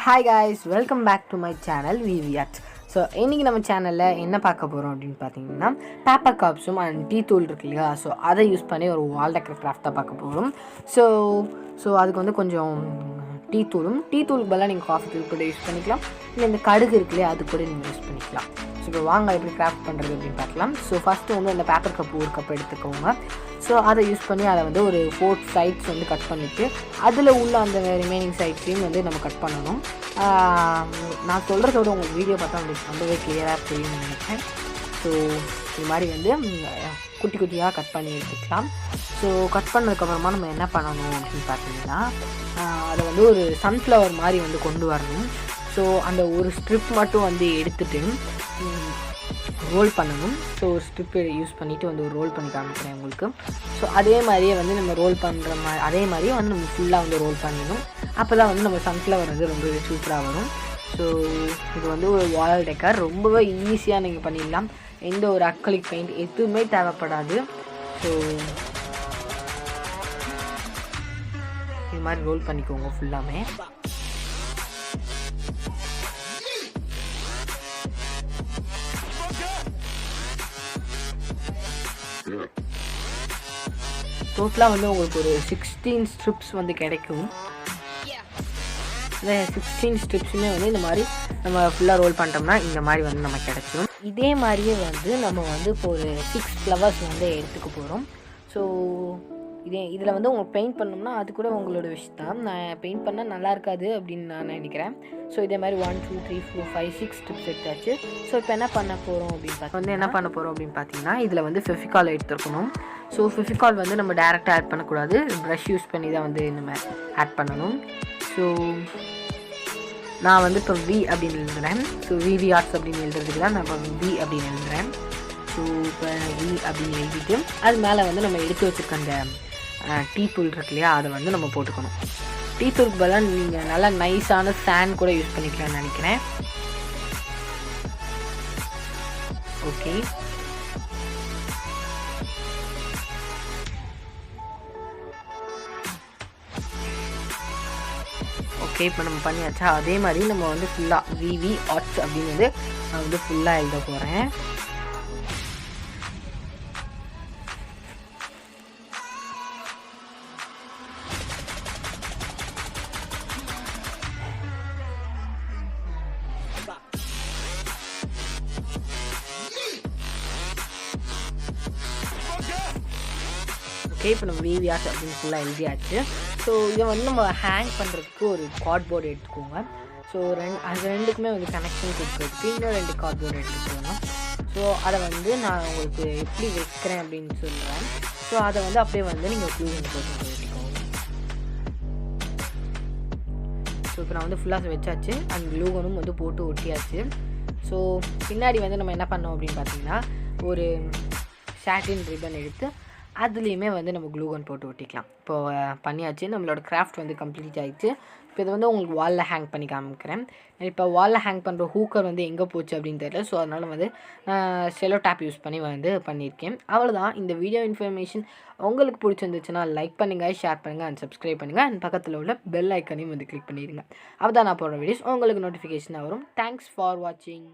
Hi guys, welcome back to my channel விவிஆர்ட். So இன்றைக்கி நம்ம சேனலில் என்ன பார்க்க போகிறோம் அப்படின்னு பார்த்தீங்கன்னா, பேப்பர் கப்ஸும் அண்ட் டீ தூள் இருக்கு இல்லையா, ஸோ அதை யூஸ் பண்ணி ஒரு வால் டெக்கர் கிராஃப்டாக பார்க்க போகிறோம். ஸோ அதுக்கு வந்து கொஞ்சம் டீ தூளுக்கு பதிலாக நீங்கள் காஃபி தூள் கூட யூஸ் பண்ணிக்கலாம், இல்லை இந்த கடுகு இருக்கு இல்லையா அது கூட நீங்கள் யூஸ் பண்ணிக்கலாம். ஸோ இப்போ வாங்க எப்படி கிராஃப்ட் பண்ணுறது அப்படின்னு பார்க்கலாம். ஸோ ஃபஸ்ட்டு வந்து அந்த பேப்பர் கப் ஒரு கப் எடுத்துக்கோங்க. ஸோ அதை யூஸ் பண்ணி அதை வந்து ஒரு 4 சைட்ஸ் வந்து கட் பண்ணிவிட்டு அதில் உள்ள அந்த ரிமைனிங் சைட்ஸையும் வந்து நம்ம கட் பண்ணணும். நான் சொல்கிறத விட உங்களுக்கு வீடியோ பார்த்தா உங்களுக்கு ரொம்பவே கிளியராக தெரியும்னு நினைக்கிறேன். ஸோ இது மாதிரி வந்து குட்டி குட்டியாக கட் பண்ணி எடுத்துக்கலாம். ஸோ கட் பண்ணதுக்கப்புறமா நம்ம என்ன பண்ணணும் அப்படின்னு பார்த்தீங்கன்னா, அதை வந்து ஒரு சன்ஃப்ளவர் மாதிரி வந்து கொண்டு வரணும். ஸோ அந்த ஒரு ஸ்ட்ரிப் மட்டும் வந்து எடுத்துகிட்டு ரோல் பண்ணணும். ஸோ ஒரு ஸ்ட்ரிப்பு யூஸ் பண்ணிவிட்டு வந்து ஒரு ரோல் பண்ணி காமிக்கிறேன் உங்களுக்கு. ஸோ அதே மாதிரியே வந்து நம்ம ரோல் பண்ணுற அதே மாதிரியே வந்து நம்ம ஃபுல்லாக வந்து ரோல் பண்ணிடணும். அப்போ தான் வந்து நம்ம சன்ஃப்ளவர் வந்து ரொம்பவே சூப்பராக வரும். ஸோ இது வந்து ஒரு வால் டெக்கர் ரொம்பவே ஈஸியாக நீங்கள் பண்ணிடலாம். எந்த ஒரு அக்ரிலிக் பெயிண்ட் எதுவுமே தேவைப்படாது. ஸோ இது மாதிரி ரோல் பண்ணிக்கோங்க ஃபுல்லாமே. டோட்டலாக வந்து உங்களுக்கு ஒரு 16 ஸ்ட்ரிப்ஸ் வந்து கிடைக்கும். இந்த 16 ஸ்ட்ரிப்ஸுமே வந்து இந்த மாதிரி நம்ம ஃபுல்லாக ரோல் பண்ணிட்டோம்னா இந்த மாதிரி வந்து நம்ம கிடைச்சிடும். இதே மாதிரியே வந்து நம்ம வந்து இப்போ ஒரு 6 ஃப்ளவர்ஸ் வந்து எடுத்துக்க போகிறோம். ஸோ இதில் வந்து உங்களுக்கு பெயிண்ட் பண்ணோம்னா அது கூட உங்களோட விஷ் தான். நான் பெயிண்ட் பண்ணால் நல்லா இருக்காது அப்படின்னு நான் நினைக்கிறேன். ஸோ இதே மாதிரி 1 2 3 4 5 6 ஸ்ட்ரிப்ஸ் எடுத்தாச்சு. ஸோ இப்போ என்ன பண்ண போகிறோம் அப்படின்னு பார்த்தீங்கன்னா இதில் வந்து ஃபெவிகால் எடுத்துருக்கணும். ஸோ ஃபெவிகால் வந்து நம்ம டேரெக்டாக ஆட் பண்ணக்கூடாது, ப்ரஷ் யூஸ் பண்ணி தான் வந்து நம்ம ஆட் பண்ணணும். ஸோ நான் வந்து இப்போ வி அப்படின்னு எழுதுகிறேன். ஸோ விவிஆர்ட்ஸ் அப்படின்னு எழுதுறதுக்கு தான் நான் இப்போ வி அப்படின்னு எழுதுகிறேன். ஸோ இப்போ வி அப்படின்னு எழுதிட்டு அது மேலே வந்து நம்ம எடுத்து வச்சுருக்க அந்த டீ தூள் இருக்கு இல்லையா அதை வந்து நம்ம போட்டுக்கணும். டீ தூளுக்கு பதிலாக நீங்கள் நல்லா நைஸான சாண்ட் கூட யூஸ் பண்ணிக்கலாம்னு நினைக்கிறேன். ஓகே, இப்போ நம்ம பண்ணியாச்சா. அதே மாதிரி நம்ம வந்து ஃபுல்லாக விவி ஆர்ட்ஸ் அப்படின்னு வந்து நான் வந்து ஃபுல்லாக எழுத போகிறேன். ஓகே, இப்போ நம்ம விவிஆர்ட்ஸ் அப்படின்னு ஃபுல்லாக எழுதியாச்சு. ஸோ இதை வந்து நம்ம ஹேங் பண்ணுறதுக்கு ஒரு கார்ட்போர்டு எடுத்துக்கோங்க. ஸோ அது ரெண்டுக்குமே வந்து கனெக்ஷன் கொடுக்குறதுக்கு இன்னும் 2 கார்ட்போர்டு எடுத்துக்கோங்க. ஸோ அதை வந்து நான் உங்களுக்கு எப்படி வைக்கிறேன் அப்படின்னு சொல்கிறேன். ஸோ அதை வந்து அப்படியே வந்து நீங்கள் க்ளூ போட்டு வச்சுக்கோங்க. ஸோ இப்போ நான் வந்து ஃபுல்லாக வச்சாச்சு, அந்த க்ளூகனும் வந்து போட்டு ஒட்டியாச்சு. ஸோ பின்னாடி வந்து நம்ம என்ன பண்ணோம் அப்படின்னு பார்த்தீங்கன்னா, ஒரு சாட்டின் ரிப்பன் எடுத்து அதுலேயுமே வந்து நம்ம க்ளூகன் போட்டு ஒட்டிக்கலாம். இப்போது பண்ணியாச்சு, நம்மளோட கிராஃப்ட் வந்து கம்ப்ளீட் ஆகிடுச்சு. இப்போ இதை வந்து உங்களுக்கு வாலில் ஹேங் பண்ணி காமிக்கிறேன். இப்போ வாலில் ஹேங் பண்ணுற ஹூக்கர் வந்து எங்கே போச்சு அப்படின்னு தெரியல. ஸோ அதனால் வந்து செலோ டேப் யூஸ் பண்ணி வந்து பண்ணியிருக்கேன். அவ்வளோதான். இந்த வீடியோ இன்ஃபர்மேஷன் உங்களுக்கு பிடிச்சிருந்துச்சுன்னா லைக் பண்ணுங்கள், ஷேர் பண்ணுங்கள் அண்ட் சப்ஸ்கிரைப் பண்ணுங்கள். அண்ட் பக்கத்தில் உள்ள பெல் ஐக்கனையும் வந்து கிளிக் பண்ணிடுங்க. அப்போ தான் நான் போடுற வீடியோஸ் உங்களுக்கு நோட்டிஃபிகேஷனாக வரும். தேங்க்ஸ் ஃபார் வாட்சிங்.